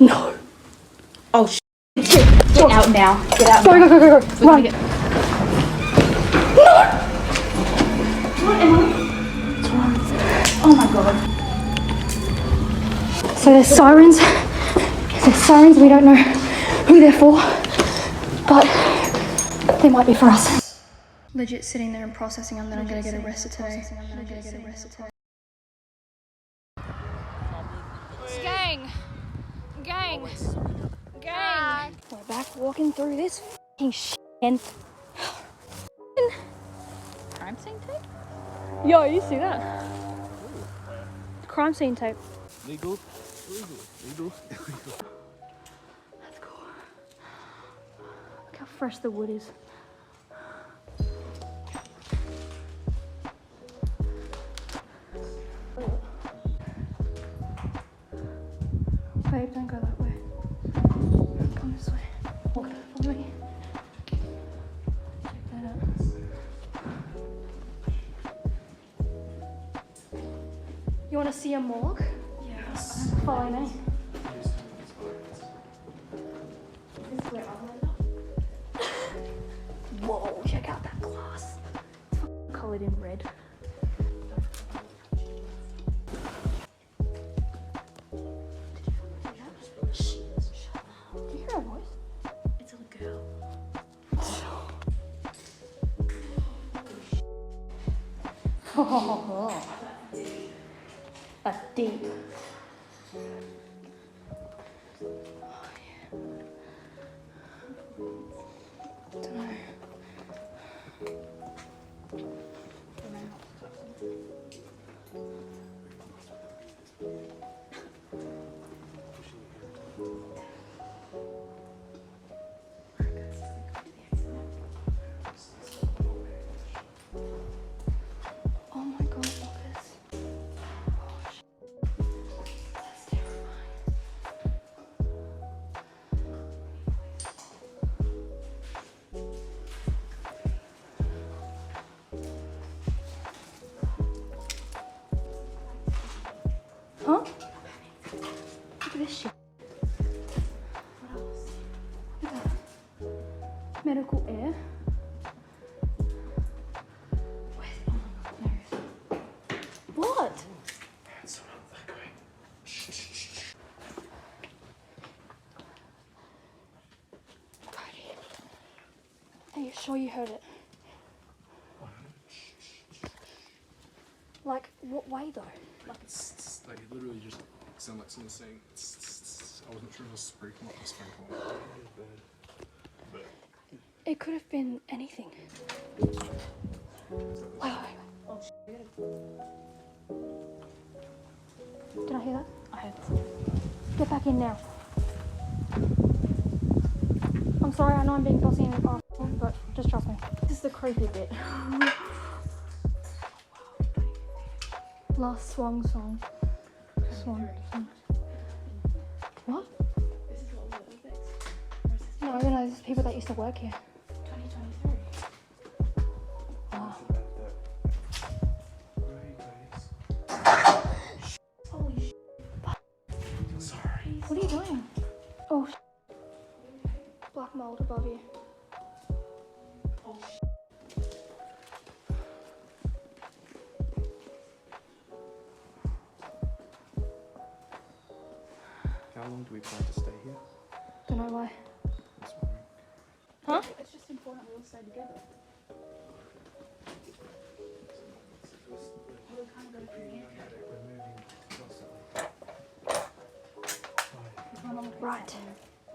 No. Oh, shit. Get out now. Get out Go, now. go, go, go, go. Run. No! What, Emily? What's wrong? Oh my god. So there's sirens. We don't know who they're for, but they might be for us. Legit sitting there and processing, and then I'm gonna get arrested today. Gang! Gang! Gang! We're back walking through this f***ing shit. Crime scene tape? Yo, you see that? Crime scene tape. Legal. That's cool. Look how fresh the wood is. Babe, don't go that way. Come this way. Walk, follow me. Check that out. You want to see a morgue? Yes. Follow me. Whoa, check out that glass. It's fucking coloured in red. Shh. Shut up. Do you hear a voice? It's a girl. A deep. Oh my god, Lucas. Oh, that's terrifying. Huh? Look at this shit. What else? Look at that. Medical air. What? It's not that going. Are you sure you heard it? Like, what way though? Like it literally just sounded like someone saying. I wasn't sure if it was sprinkling or sprinkling. But It could have been anything. Wait. Oh, shit. Did I hear that? I heard this. Get back in now. I'm sorry, I know I'm being bossy and asshole, but just trust me. This is the creepy bit. Last swan song. Swan song. What? This is what we're fix. No, there's people that used to work here. 2023. Wow. where are you guys? Holy shit. Sorry. What are you doing? Oh, black mold above you. Oh, shit. How long do we plan to stay here? Don't know why. Just wondering. Huh? It's just important we all stay together. We're kind of going to communicate. We're moving constantly. Right.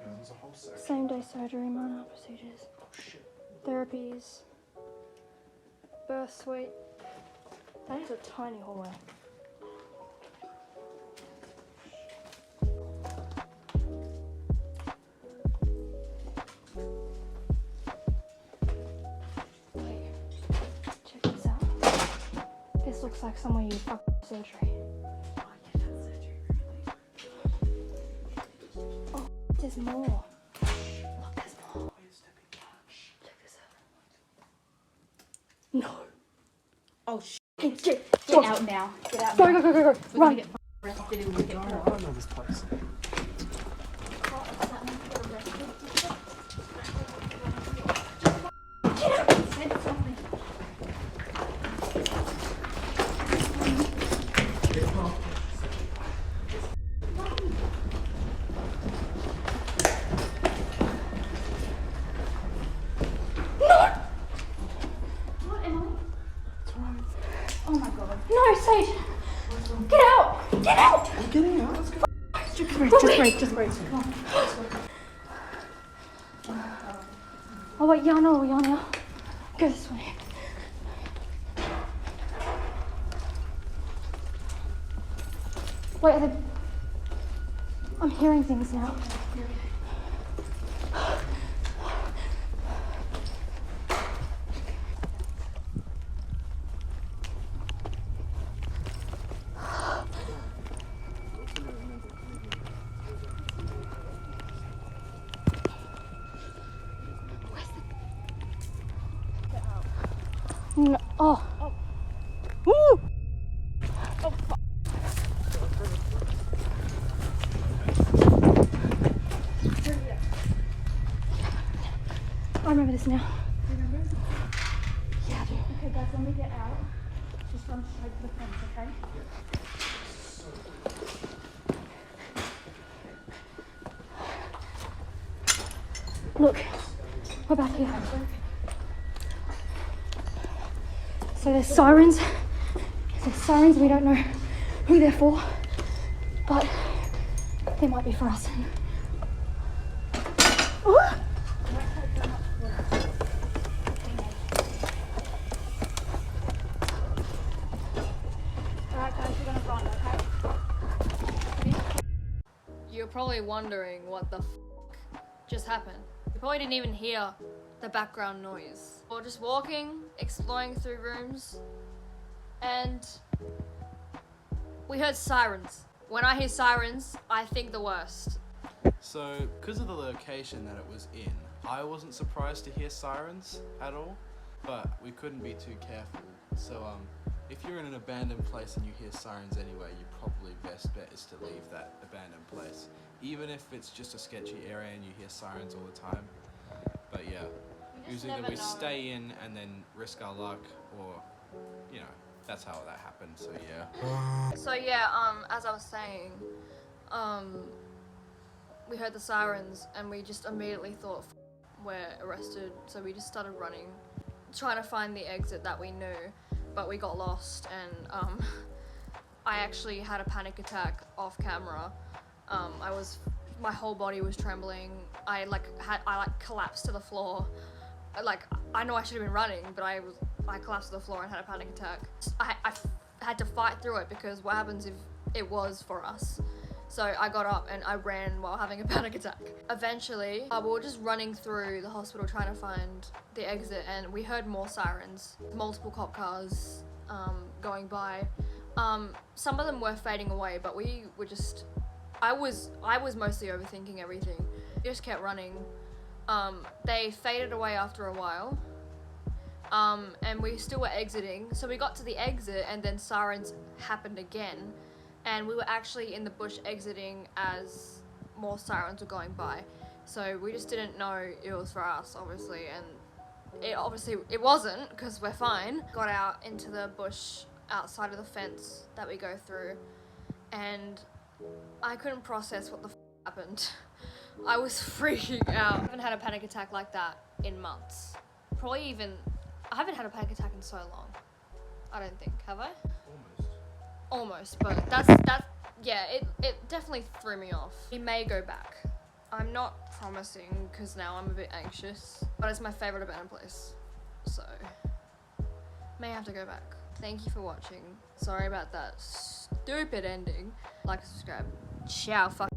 There's a whole section. Same day surgery, minor procedures, Oh shit. therapies, birth suite. That is a tiny hallway. Wait, check this out. This looks like somewhere you fucked surgery. Oh, there's more. Look, there's more. Check this out. No. Oh, shit. Get out now. Get out Go, now. go, go, go, go. We're Run. gonna get arrested and we'll get I caught. don't know this place. Just breathe. Come on. Oh wait, yeah, I know where we are now. Go this way. Wait, are they... I'm hearing things now. No. Oh. Woo! Oh, fuck. I remember this now. You remember? Yeah, I do. Okay, guys, when we get out, just run straight to the fence, okay? Look, we're back here. So there's sirens. We don't know who they're for, but they might be for us. Oh. Alright guys, we're gonna run, okay? You're probably wondering what the f just happened. You probably didn't even hear the background noise. We're just walking, exploring through rooms, and we heard sirens. When I hear sirens, I think the worst. So, because of the location that it was in, I wasn't surprised to hear sirens at all, but we couldn't be too careful. So, if you're in an abandoned place and you hear sirens anyway, your probably best bet is to leave that abandoned place. Even if it's just a sketchy area and you hear sirens all the time. But yeah, usually never we know. stay in and then risk our luck, or, you know, that's how that happened, so yeah. So yeah, as I was saying, we heard the sirens and we just immediately thought we're arrested. So we just started running, trying to find the exit that we knew, but we got lost and I actually had a panic attack off camera. My whole body was trembling. I collapsed to the floor. I know I should have been running, but I collapsed to the floor and had a panic attack. I had to fight through it because what happens if it was for us? So I got up and I ran while having a panic attack. Eventually, we were just running through the hospital trying to find the exit, and we heard more sirens. Multiple cop cars going by. Some of them were fading away, but we were just... I was mostly overthinking everything. We just kept running. They faded away after a while. And we still were exiting. So we got to the exit and then sirens happened again. And we were actually in the bush exiting as more sirens were going by. So we just didn't know it was for us, obviously. And it wasn't, because we're fine. Got out into the bush outside of the fence that we go through. And I couldn't process what the happened. I was freaking out. I haven't had a panic attack like that in months. I haven't had a panic attack in so long. I don't think, have I? Almost, but yeah, it definitely threw me off. We may go back. I'm not promising, because now I'm a bit anxious, but it's my favorite abandoned place, so may have to go back. Thank you for watching. Sorry about that stupid ending. Like and subscribe. Ciao, fuck.